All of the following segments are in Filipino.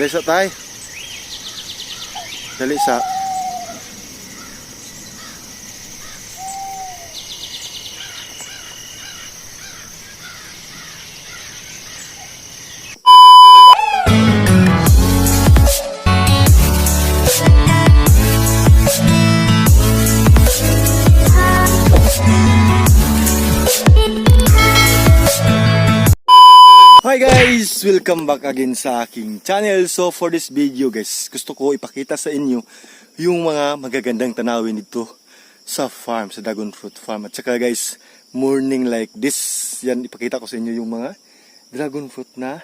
Dali sa tay. Dali sa. Hi guys! Welcome back again sa aking channel. So for this video guys, gusto ko ipakita sa inyo yung mga magagandang tanawin dito sa farm, sa dragon fruit farm. At saka guys, morning like this, yan ipakita ko sa inyo yung mga dragon fruit na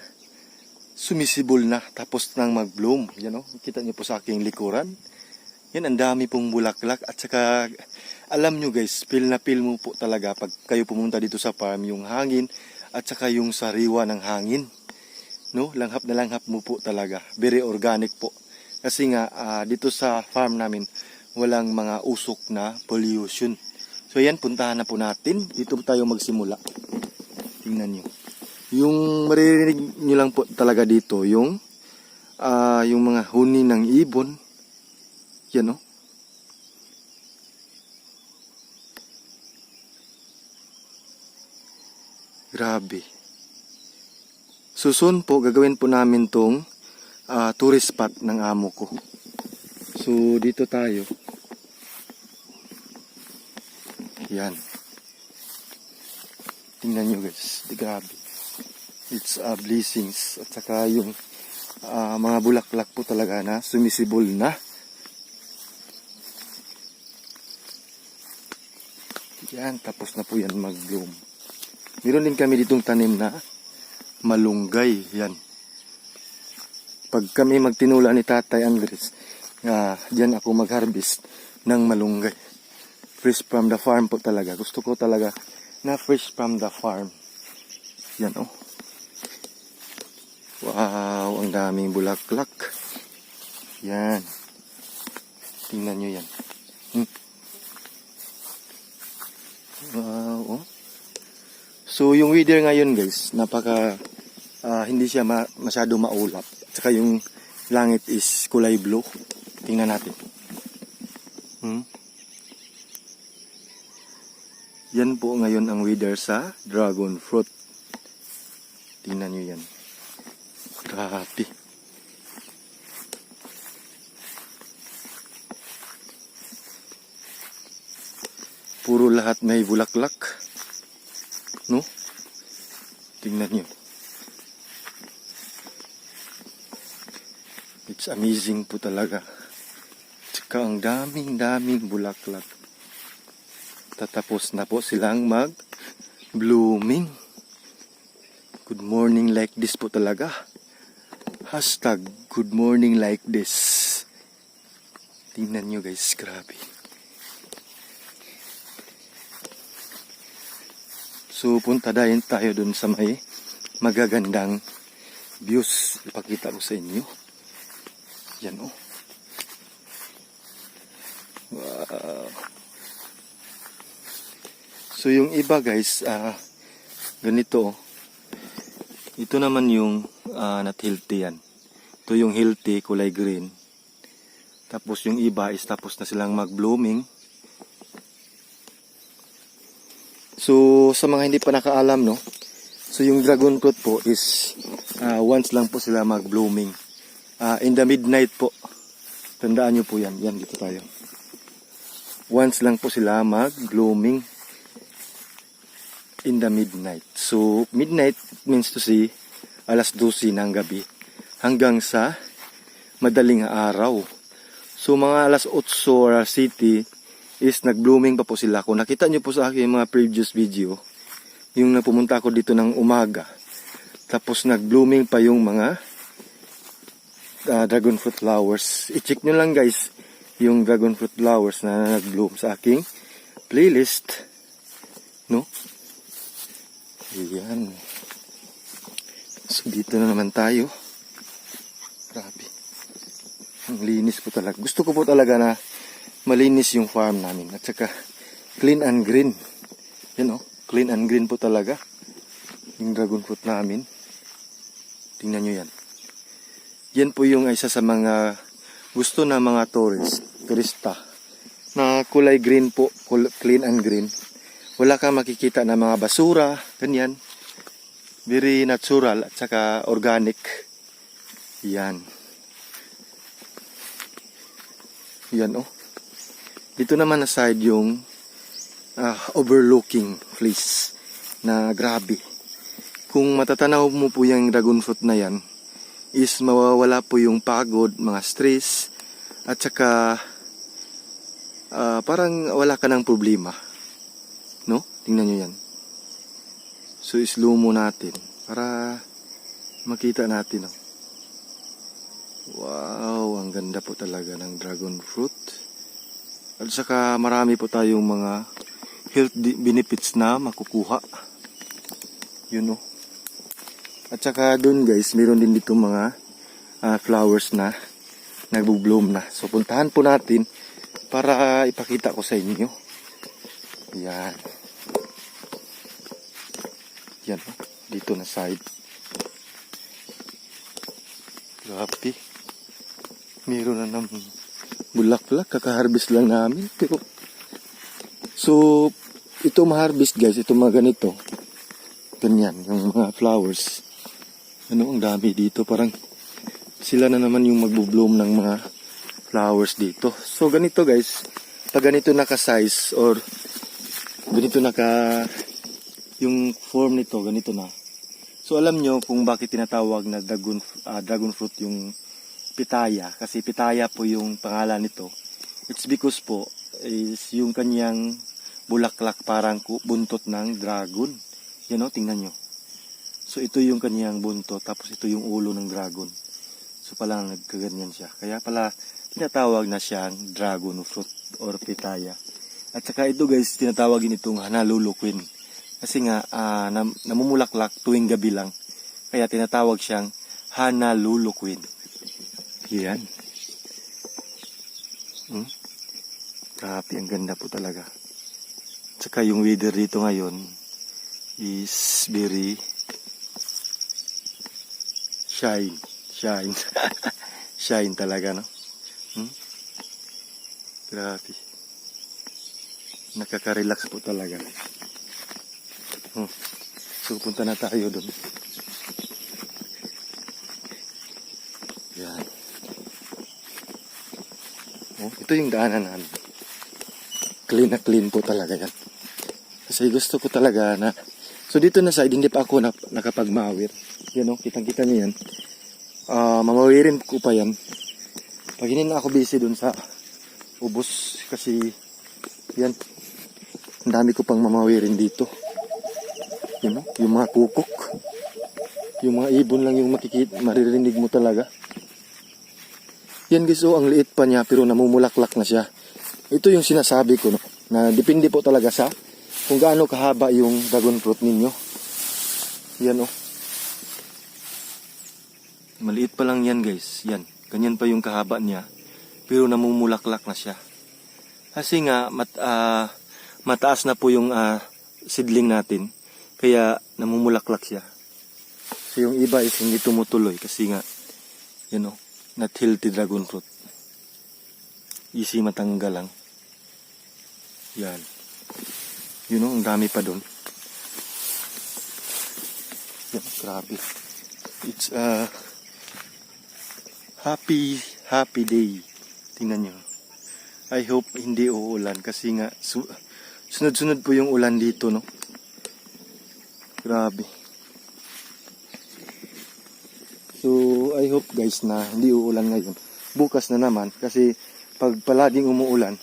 sumisibol na tapos nang mag-bloom. Yan o, kita nyo po sa aking likuran. Yan, ang dami pong bulaklak. At saka alam nyo guys, feel na feel mo po talaga pag kayo pumunta dito sa farm yung hangin at saka yung sariwa ng hangin, no? Langhap na langhap mo po talaga. Very organic po. Kasi nga dito sa farm namin walang mga usok na pollution. So yan, puntahan na po natin. Dito tayo magsimula. Tingnan nyo. Yung maririnig nyo lang po talaga dito yung mga huni ng ibon. Yan, no? Grabe. So soon po, gagawin po namin tong tourist spot ng amo ko. So dito tayo. Yan. Tingnan nyo guys. Grabe. It's blessings. At saka yung mga bulaklak po talaga na sumisibol na. Yan. Tapos na po yan mag-bloom. Meron din kami ditong tanim na malunggay. Yan. Pag kami magtinula ni Tatay Andres, diyan ako mag-harvest ng malunggay. Fresh from the farm po talaga. Gusto ko talaga na fresh from the farm. Yan oh. Wow, ang daming bulaklak. Yan. Tingnan nyo yan. Wow, oh. So yung weather ngayon guys, napaka hindi siya masyado maulap. At saka yung langit is kulay blue. Tingnan natin. Yan po ngayon ang weather sa dragon fruit. Tingnan nyo yan. Grabe. Puro lahat may bulaklak. No? Tingnan nyo. It's amazing po talaga. Tsaka ang daming bulaklak. Tatapos na po silang mag-blooming. Good morning like this po talaga. Hashtag good morning like this. Tingnan nyo guys, grabe. So punta dahil tayo dun sa may magagandang views. Ipakita ko sa inyo. Yan oh. Wow. So yung iba guys, ganito. Ito naman yung not healthy yan. Ito yung healthy, kulay green. Tapos yung iba is tapos na silang mag-blooming. So, sa mga hindi pa nakaalam, no? So, yung dragon fruit po is once lang po sila mag-blooming. In the midnight po. Tandaan nyo po yan. Yan, dito tayo. Once lang po sila mag-blooming in the midnight. So, midnight means to say alas 12 ng gabi hanggang sa madaling araw. So, mga alas 8 or city is nag-blooming pa po sila. Kung nakita nyo po sa aking mga previous video, yung napumunta ako dito ng umaga, tapos nag-blooming pa yung mga dragon fruit flowers. I-check nyo lang guys yung dragon fruit flowers na nag-bloom sa aking playlist, no? Ayan. So dito na naman tayo. Grabe. Ang linis po talaga. Gusto ko po talaga na malinis yung farm namin. At saka clean and green. Yan o. Clean and green po talaga. Yung dragon fruit namin. Tingnan nyo yan. Yan po yung isa sa mga gusto ng mga turista na kulay green po, clean and green. Wala kang makikita na mga basura, ganyan. Very natural at saka organic. Yan. Yan oh. Dito naman na side yung overlooking place na grabe. Kung matatanaw mo po yung dragon fruit na yan, is mawawala po yung pagod, mga stress, at saka parang wala ka ng problema. No? Tingnan nyo yan. So slow mo natin para makita natin. Oh. Wow, ang ganda po talaga ng dragon fruit. At saka marami po tayong mga health benefits na makukuha. Yun oh. At saka dun guys, meron din dito mga flowers na nagbo-bloom na. So puntahan po natin para ipakita ko sa inyo. Yan. Yan oh. Dito na side. Grabe. Meron na naman bulaklak, kaka-harvest lang namin. Pero, so, ito ma-harvest guys, ito mga ganito. Ganyan, yung mga flowers. Ano, ang dami dito. Parang sila na naman yung magbo-bloom ng mga flowers dito. So, ganito guys, pag ganito naka-size or ganito yung form nito, ganito na. So, alam nyo kung bakit tinatawag na dragon fruit yung pitaya, kasi pitaya po yung pangalan nito. It's because po is yung kanyang bulaklak parang buntot ng dragon. Yan o, tingnan nyo. So ito yung kanyang buntot, tapos ito yung ulo ng dragon. So palang nagkaganyan siya. Kaya pala tinatawag na siyang dragon fruit or pitaya. At saka ito guys, tinatawagin itong hanaluluquin. Kasi nga namumulaklak tuwing gabi lang. Kaya tinatawag siyang hanaluluquin. Yan. Grabe, ang ganda po talaga. Tsaka yung weather dito ngayon is very shine. Shine talaga, no? Grabe. Nakaka-relax po talaga. So, punta na tayo doon. Yan. Oh, ito yung daanan namin. Clean na clean po talaga yan. Kasi gusto ko talaga na... So dito na side, hindi pa ako nakapagmawir. Yan o, kitang-kita niyo yan. Mamawirin ko pa yan. Pag hindi na ako busy dun sa ubos. Kasi yan, ang dami ko pang mamawirin dito. Yan o, yung mga kukok. Yung mga ibon lang yung maririnig mo talaga. Yan guys, oh, ang liit pa niya pero namumulaklak na siya. Ito yung sinasabi ko, no, na depende po talaga sa kung gaano kahaba yung dragon fruit ninyo. Yan oh. Maliit pa lang yan guys. Yan. Ganyan pa yung kahaba niya. Pero namumulaklak na siya. Kasi nga mataas na po yung seedling natin. Kaya namumulaklak siya. So yung iba is hindi tumutuloy kasi nga yan oh. Not healthy dragon fruit. Easy matanggal lang. Yan. Yun o, ang dami pa doon. Yan, grabe. It's a happy day. Tingnan nyo. I hope hindi uulan kasi nga sunod-sunod po yung ulan dito, no? Grabe. So, I hope guys na hindi uulan ngayon. Bukas na naman kasi pag palaging umuulan,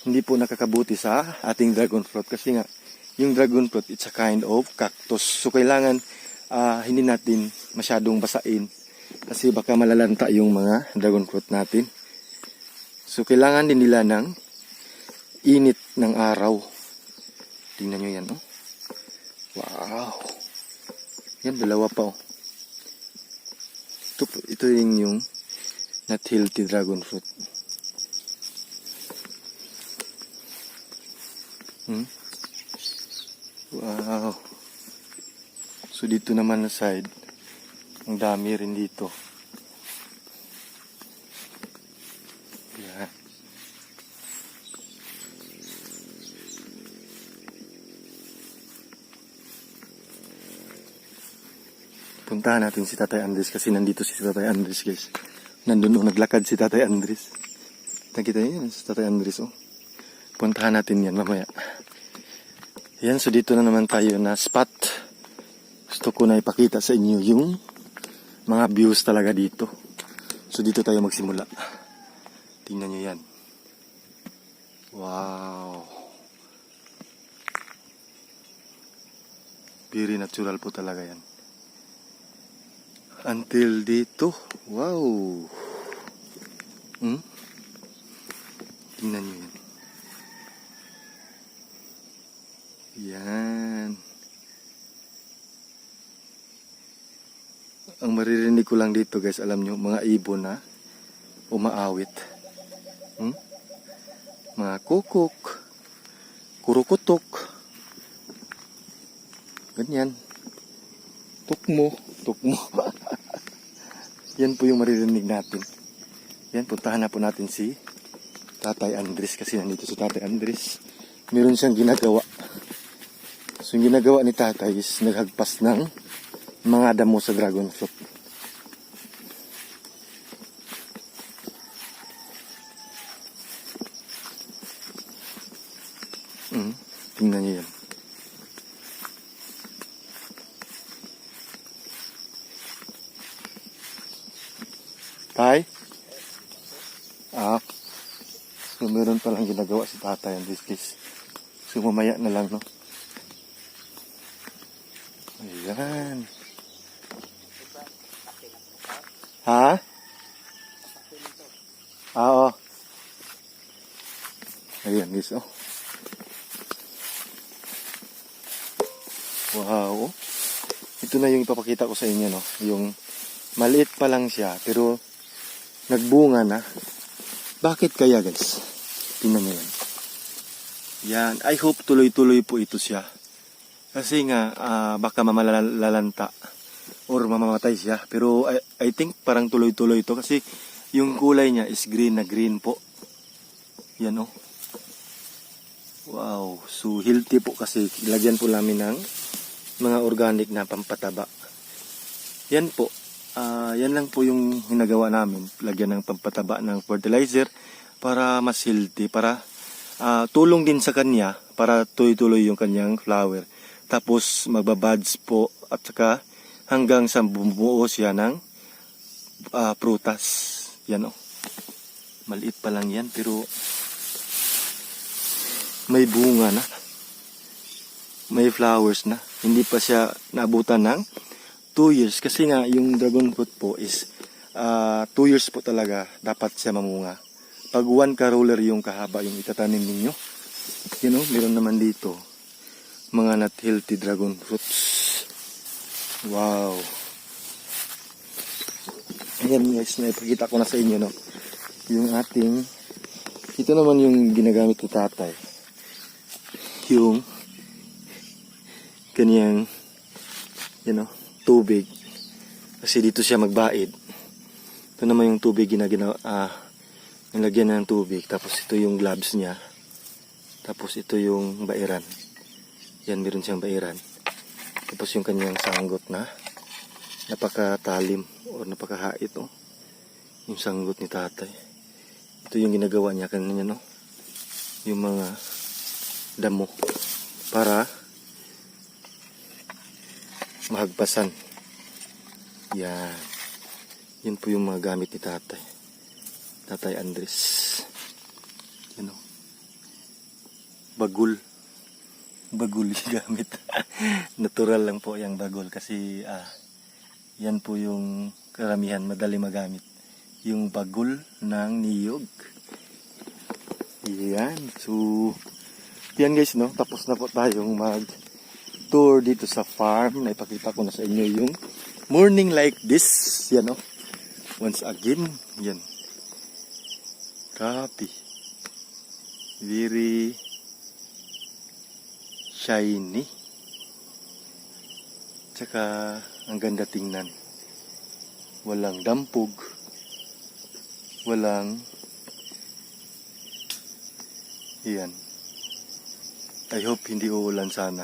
hindi po nakakabuti sa ating dragon fruit. Kasi nga, yung dragon fruit, it's a kind of cactus. So, kailangan hindi natin masyadong basain kasi baka malalanta yung mga dragon fruit natin. So, kailangan din nila ng init ng araw. Tingnan nyo yan, no? Wow! Yan, dalawa pa, oh. Ito yung not healthy dragon fruit. Wow. So dito naman na side, ang dami rin dito. Puntahan natin si Tatay Andres kasi nandito si Tatay Andres, guys. Nandun naglakad si Tatay Andres. Nakita niyo yan si Tatay Andres, oh. Puntahan natin yan mamaya. Yan, so dito na naman tayo na spot. Gusto ko na ipakita sa inyo yung mga views talaga dito. So dito tayo magsimula. Tingnan nyo yan. Wow. Very natural po talaga yan. Until dito. Wow. Tingnan nyo yan. Yan. Ang maririnig ko lang dito, guys, alam nyo, mga ibon na umaawit. Mga kukuk, kurukutok, ganyan. Tukmo. Yan po yung maririnig natin. Yan, puntahan na po natin si Tatay Andres kasi nandito si Tatay Andres. Meron siyang ginagawa. So yung ginagawa ni Tatay is naghagpas ng mga damo sa dragon fruit. Tingnan niyo yan. Tay? So meron palang ginagawa si Tatay Andres, guys. So mamaya na lang, no? Ayan. Ha? Oo. Ayan, guys, oh. Wow. Ito na yung ipapakita ko sa inyo, no? Yung maliit pa lang siya, pero nagbunga na. Bakit kaya, guys? Tingnan nyo yan. Yan. I hope tuloy-tuloy po ito siya. Kasi nga, baka mamalalanta or mamamatay siya. Pero I think parang tuloy-tuloy ito kasi yung kulay niya is green na green po. Yan, oh. Wow. So, healthy po kasi lagyan po namin ng mga organic na pampataba. Yan po. Yan lang po yung ginagawa namin. Lagyan ng pampataba ng fertilizer para mas healthy. Para tulong din sa kanya para tuloy-tuloy yung kanyang flower. Tapos magbabuds po at saka hanggang sa bumuo siya ng prutas. Yan, oh. Maliit pa lang yan pero may bunga na. May flowers na. Hindi pa siya naabutan ng 2 years. Kasi nga yung dragon fruit po is 2 years po talaga dapat siya mamunga. Pag 1 ka-roller yung kahaba yung itatanim ninyo. You know, meron naman dito mga not healthy dragon fruits. Wow. Ayan, guys, naipakita ko na sa inyo, no? Yung ating, ito naman yung ginagamit ni Tatay. Yung kanyang, you know, tubig. Kasi dito siya magbaid. Ito naman yung tubig nilagyan ng tubig. Tapos ito yung gloves niya. Tapos ito yung bairan. Yan, meron siyang bairan. Tapos yung kanyang sanggot na napakatalim o napakahait, oh. Yung sanggot ni Tatay. Ito yung ginagawa niya kanina, no? Yung mga damo para mahagpasan. Yan. Yan po yung mga gamit ni Tatay. Tatay Andres. Yan, oh. Bagul yung gamit. Natural lang po yung bagul kasi yan po yung karamihan madali magamit. Yung bagul ng niyog. Yan. So, yan, guys, no? Tapos na po tayong mag-tour dito sa farm. Naipakita ko na sa inyo yung morning like this. Yan, no? Once again, yan. Copy. Very shiny. Tsaka ang ganda tingnan. Walang dampog. Walang yan. I hope hindi uulan sana.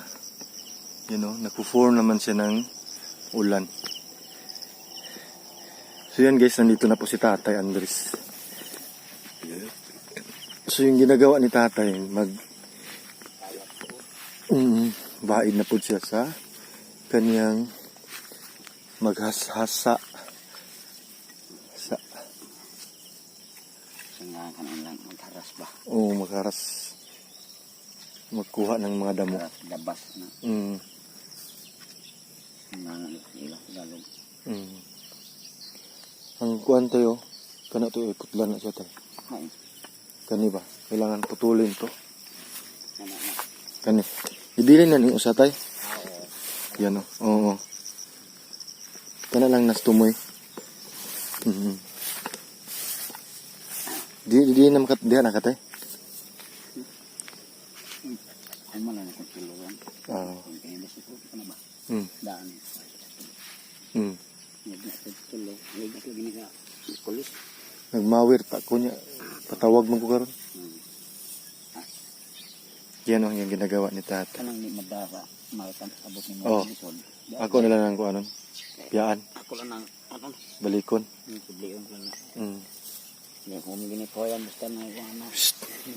You know, nagpo-form naman siya ng ulan. So yan guys, nandito na po si Tatay Andres. So yung ginagawa ni Tatay, baid na po siya sa kanyang maghashasa. Lang magharas ba? Oo, magharas. Magkuha ng mga damo. Labas na. Lalong. Ang kuwan tayo, kana to iputlan na siya tayo. Ay. Kani ba? Kailangan putulin to. Ano. Kani. Ibilin na ni usa tay. Oo. Yan o. Oo. Kana lang nastumoy. Di na makat diha na katay. Ay mo lang kung tuluan. Kaya mas ito na ba? Daan. Nagtulog. Nagtulog sa pulis. Nagmawir pa ko niya. Patawag man ko karon. Yan ang yung ginagawa ni Tata. Kanang ni madara. Malatan abot ni Oh. Madison. Ako na lang ang kuanon. Biyaan. Ako lang ang ano. Balikon. Publion ko na. Hindi ko gini ko yan. Basta na ano.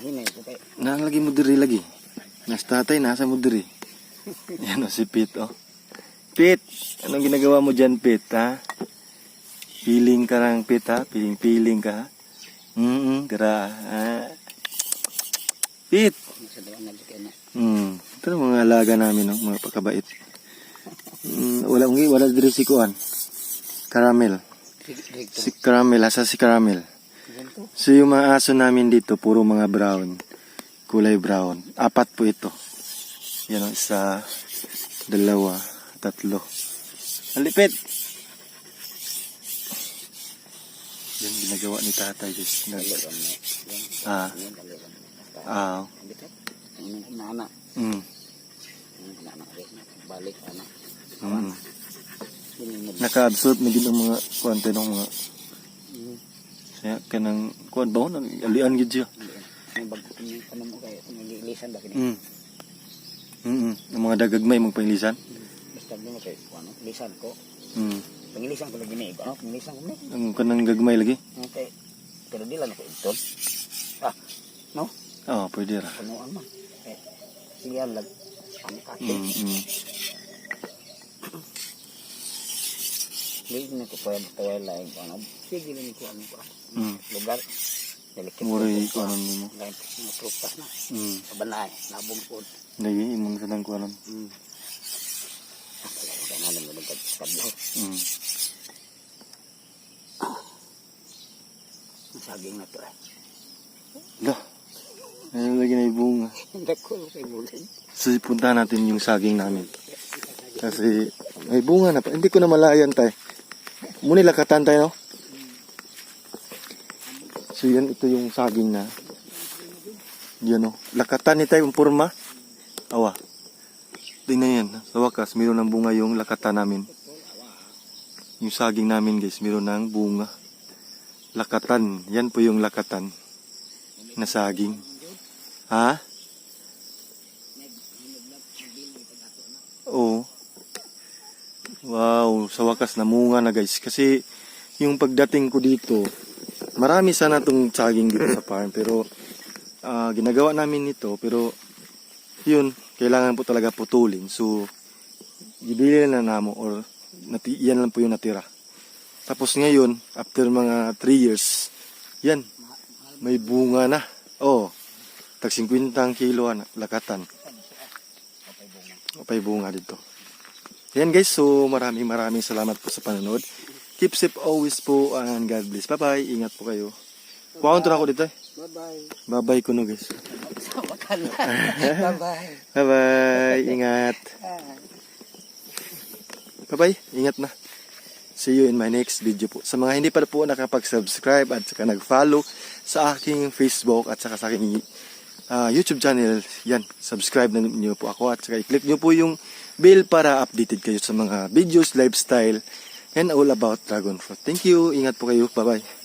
Hinay ko tayo. Nang lagi mo diri lagi. Nas Tatay, nasa mo diri. Yan o si Pete o. Pete, anong ginagawa mo dyan Pete ha? Feeling ka lang Pete ha? Feeling ka ha? Kara ha? Pete! Ito na mga alaga namin no? Mga pagkabait. Wala diri si Kuan. Caramel. Si Caramel, asa si Caramel. So yung mga aso namin dito, puro mga brown. Kulay brown. 4 po ito. Yan o, 1, 2, 3. Alipit! Yan ginagawa ni Tatay guys. Anak. Balik anak. Naka-absorb na din ang mga kuwante ng mga kaya kanang kuwan ba nang alian gid siya. Ang bago ni kanang mo kay nililisan ba kini. Ang mga dagagmay mong panglisan. Basta mo kay ano, lisan ko. Pangilisan ko lagi ni iba, pangilisan ko ni. Ang kanang gagmay lagi. Okay. Pero di lang ako ito. No? Oo, pwede ra. Punuan man. Sige lag. Ang kati. Hindi na ko pwede lain ko ano. Sige lang ko ano ko. Lugar. Muray ko ano mo. Lain mga prutas na. Kabanay, nabong po. Lagi imong sanang ko ano. Kaya naman nagkablo. Ang saging na to eh. Lah. Ayun lagi na bunga. Hindi ko kay bulan. So punta natin yung saging namin. Kasi may bunga na pa. Hindi ko na malayan tay. Muna lakatan tayo no? So yan, ito yung saging na. Yan o. Lakatan ni tayo yung purma. Awa. Tingnan yan. Sa wakas, mayroon ng bunga yung lakatan namin. Yung saging namin guys, mayroon ng bunga. Lakatan. Yan po yung lakatan na saging. Ha? Oo. Wow. Sa wakas, namunga na guys. Kasi yung pagdating ko dito, marami sana itong saging dito sa farm. Pero ginagawa namin ito. Pero yun, kailangan po talaga putulin. So, ibili na namo or yan lang po yung natira. Tapos ngayon, after mga 3 years, yan, may bunga na. Oh, tag 50 kilo na, lakatan. May bunga dito. Yan guys, so maraming salamat po sa panonood. Keep safe always po and God bless. Bye-bye, ingat po kayo. Kuhaan to na ako dito eh. Bye-bye. Bye-bye kuno guys. Bye-bye. Bye-bye, ingat. Bye-bye, ingat na. See you in my next video po. Sa mga hindi pa po nakapag-subscribe at saka nag-follow sa aking Facebook at saka sa aking YouTube channel, yan, subscribe na niyo po ako at saka i-click niyo po yung bell para updated kayo sa mga videos, lifestyle, and all about dragon fruit. Thank you, ingat po kayo, bye-bye.